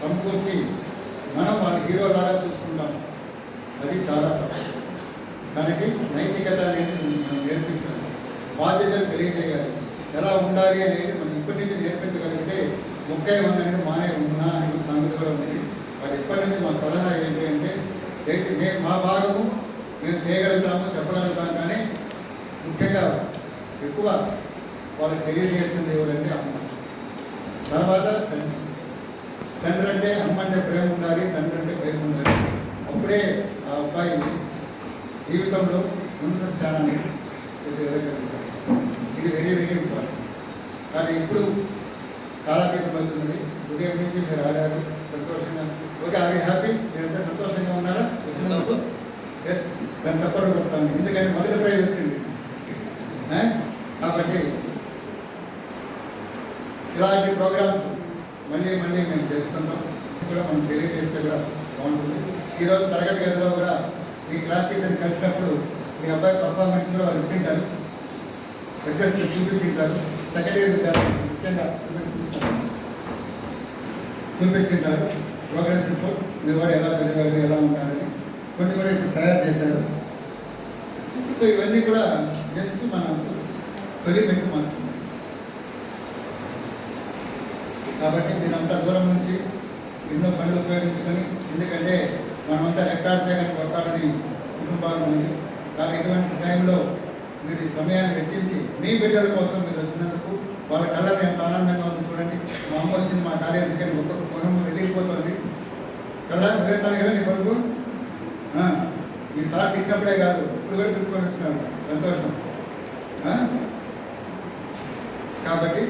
సమకూర్చి మనం వాళ్ళ హీరోలాగా చూసుకుంటాం. అది చాలా తప్పు. దానికి నైతికత అనేది మనం నేర్పించాలి, బాధ్యతలు తెలియజేయాలి, ఎలా ఉండాలి అనేది మనం ఇప్పటి నుంచి నేర్పించగలిగితే ముఖ్య అనేది మానే ఉన్నా అనే సంగతి కూడా ఉంది. వాటి ఇప్పటి నుంచి మా సలహా ఏంటి అంటే మేము మా భాగము మేము చేయగలుగుతాము, చెప్పగలుగుతాం. కానీ ముఖ్యంగా ఎక్కువ వాళ్ళకి తెలియజేస్తుంది ఎవరంటే అమ్మ, తర్వాత తండ్రి. తండ్రి అంటే అమ్మ అంటే ప్రేమ ఉండాలి, తండ్రి అంటే ప్రేమ ఉండాలి. అప్పుడే ఆ అబ్బాయి జీవితంలో ఉన్నత స్థానాన్ని ఎదగలుగుతారు. ఇది వెరీ వెరీ ఇంపార్టెంట్. కానీ ఇప్పుడు కాలాతీతం అవుతుంది. ఉదయం నుంచి మీరు ఆడారు సంతోషంగా. Okay, are you happy? మీరంతా సంతోషంగా ఉన్నారా? వచ్చినందుకు ఎస్, దాన్ని తప్పకుండా కొడతాను. ఎందుకంటే మొదటి ప్రైజ్ వచ్చింది కాబట్టి ఇలాంటి ప్రోగ్రామ్స్ మళ్ళీ మళ్ళీ మేము చేస్తున్నాం. కూడా మనం తెలియజేస్తే కూడా బాగుంటుంది. ఈరోజు తరగతి గదిలో కూడా మీ క్లాస్ టీచర్ని కలిసినప్పుడు మీ అబ్బాయి పర్ఫార్మెన్స్ కూడా వాళ్ళు ఇచ్చింటారు, రిజల్ట్స్ చూపించింటారు. సెకండ్ ఇయర్ విద్యార్థులు ముఖ్యంగా చూపించింటారు. ప్రోగ్రెస్ రిపోర్ట్ మీరు కూడా ఎలా చదివారు, ఎలా ఉంటారని కొన్ని కూడా ఇప్పుడు తయారు చేశారు. సో ఇవన్నీ కూడా జస్ట్ మనం తొలిపెట్టు మాత్రమే. కాబట్టి మీరంతా దూరం నుంచి ఎన్నో పనులు ఉపయోగించుకొని, ఎందుకంటే మనమంతా రికార్డ్ చేయడానికి కొట్టాలని కుటుంబాలు ఉంది. కానీ ఇటువంటి టైంలో మీరు ఈ సమయాన్ని వెచ్చించి మీ బిడ్డల కోసం మీరు వచ్చినందుకు వాళ్ళ కళ్ళని ఎంత ఆనందంగా ఉంది చూడండి. మా అమ్మ వచ్చింది మా కాలేజీకి, ఒక్కొక్క పొలం వెళ్ళిపోతుంది కదా, వెళ్ళేస్తాను కదా నీ కొడుకు. ఈ సార్ తిట్టినప్పుడే కాదు, ఇప్పుడు కూడా పిలుచుకొని వచ్చినాడు, సంతోషం. కాబట్టి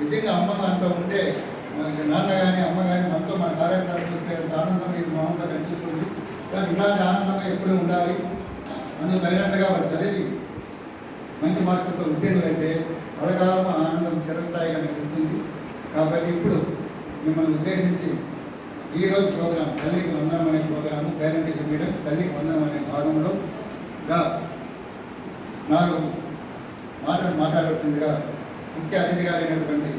నిజంగా అమ్మ మనతో ఉండే నాన్న కానీ అమ్మ కానీ మనతో మన కార్యశాల చూసే ఆనందం ఇది మామూలుగా కనిపిస్తుంది. కానీ ఇలాంటి ఆనందంగా ఎప్పుడూ ఉండాలి. అందుకు తగినట్టుగా వారు చదివి మంచి మార్కులతో ఉత్తీర్ణులైతే పలకాలం ఆనందం చిరస్థాయిగా కనిపిస్తుంది. కాబట్టి ఇప్పుడు మిమ్మల్ని ఉద్దేశించి ఈరోజు ప్రోగ్రాం తల్లికి వందనం అనే ప్రోగ్రాము పేరెంటింగ్ మీడియం తల్లికి వందనం అనే భాగంలో 4 మాటలు మాట్లాడాల్సిందిగా ముఖ్య అతిథిగా అయినటువంటి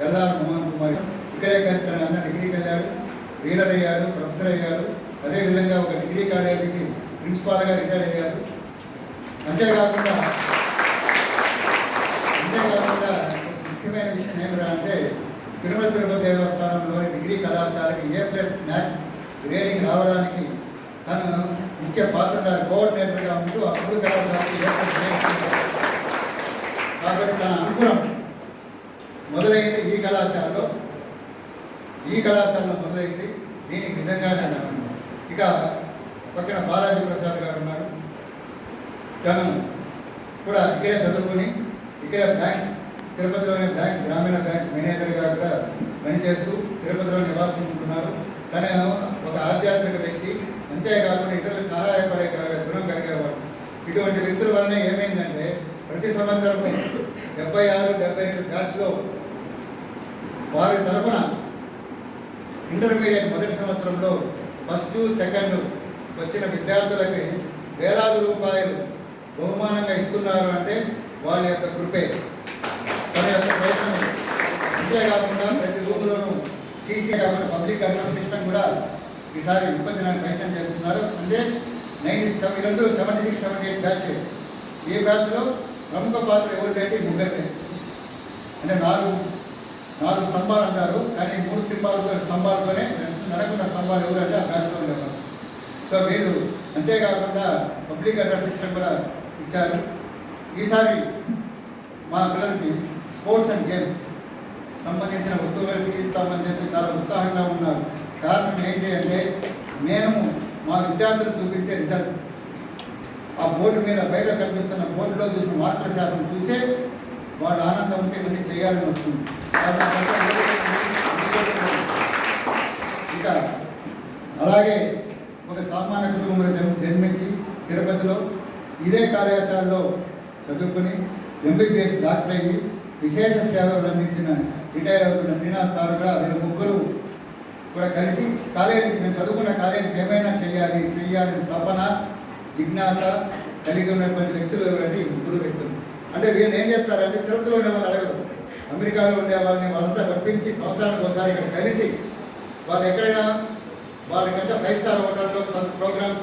ఎల్ఆర్ మోహన్ కుమార్ ఇక్కడే కలిసి అన్న డిగ్రీకి వెళ్ళాడు, రీడర్ అయ్యాడు, ప్రొఫెసర్ అయ్యాడు. అదేవిధంగా ఒక డిగ్రీ కాలేజీకి ప్రిన్సిపాల్గా రిటైర్ అయ్యారు. అంతేకాకుండా ముఖ్యమైన విషయం ఏమిరా అంటే తిరుమల తిరుపతి దేవస్థానంలోని డిగ్రీ కళాశాలకి A+ మ్యాథ్స్ గ్రేడింగ్ రావడానికి తను ముఖ్య పాత్ర కోఆర్డినేటర్గా ఉంటూ అప్పుడు కళాశాలకి కాబట్టి తన అనుగుణం మొదలైంది ఈ కళాశాలలో మొదలైంది. దీనికి నిజంగానే ఇక పక్కన బాలాజీ ప్రసాద్ గారు ఉన్నారు. తను కూడా ఇక్కడే చదువుకుని ఇక్కడే తిరుపతిలోని గ్రామీణ బ్యాంక్ మేనేజర్గా కూడా పనిచేస్తూ తిరుపతిలో నివాసం ఉంటున్నారు. తను ఒక ఆధ్యాత్మిక వ్యక్తి, అంతేకాకుండా ఇతరులకు సహాయపడే గుణం కలిగేవాడు. ఇటువంటి వ్యక్తుల వలన ఏమైందంటే ప్రతి సంవత్సరం 76-78 బ్యాచ్లో వారి తరఫున ఇంటర్మీడియట్ మొదటి సంవత్సరంలో ఫస్ట్ సెకండ్ వచ్చిన విద్యార్థులకి వేలాది రూపాయలు బహుమానంగా ఇస్తున్నారు. అంటే వాళ్ళ యొక్క కృపే, తన యొక్క ప్రయత్నం. అంతేకాకుండా ప్రతి రూపులోనూ సీసీ కాకుండా పబ్లిక్ అడ్రస్ సిస్టమ్ కూడా ఈసారి విభజించడానికి ప్రయత్నం చేస్తున్నారు. అంటే 76-78 బ్యాచ్. ఈ బ్యాచ్లో ప్రముఖ పాత్ర ఎవరికంటే ముగ్గురే. అంటే 4 స్తంభాలు అంటారు, కానీ 3 స్తంభాలతోనే నడకున్న స్తంభాలు ఎవరంటే ఆ బ్యాచ్లో ఉండేవారు. సో వీళ్ళు అంతేకాకుండా పబ్లిక్ అడ్రస్ సిస్టమ్ కూడా ఇచ్చారు. ఈసారి మా పిల్లలకి స్పోర్ట్స్ అండ్ గేమ్స్ సంబంధించిన వస్తువులు ఇస్తామని చెప్పి చాలా ఉత్సాహంగా ఉన్నారు. కారణం ఏంటి అంటే మేము మా విద్యార్థులు చూపించే రిజల్ట్ ఆ బోర్డు మీద బయట కనిపిస్తున్న బోర్డులో చూసిన మార్కుల శాతం చూసే వాడు ఆనందం ఉంటే ఇవన్నీ చేయాలని వస్తుంది. ఇంకా అలాగే ఒక సామాన్య కుటుంబంలో జన్మించి తిరుపతిలో ఇదే కళాశాలలో చదువుకుని MBBS డాక్టర్ అయ్యి విశేష సేవలు అందించిన రిటైర్ అవుతున్న శ్రీనివాస్ సార్ కూడా వీళ్ళు ముగ్గురు కూడా కలిసి కాలేజీకి మేము చదువుకున్న కాలేజీకి ఏమైనా చేయాలని తపన జిజ్ఞాస కలిగి ఉన్నటువంటి వ్యక్తులు ఎవరంటే ఈ ముగ్గురు వ్యక్తులు. అంటే వీళ్ళు ఏం చేస్తారంటే తిరుపతిలో ఉన్న వాళ్ళు అడగరు, అమెరికాలో ఉండే వాళ్ళని వాళ్ళంతా రప్పించి సంవత్సరానికి ఒకసారి ఇక్కడ కలిసి వాళ్ళు ఎక్కడైనా వాళ్ళకంతా 5 స్టార్ హోటల్లో ప్రోగ్రామ్స్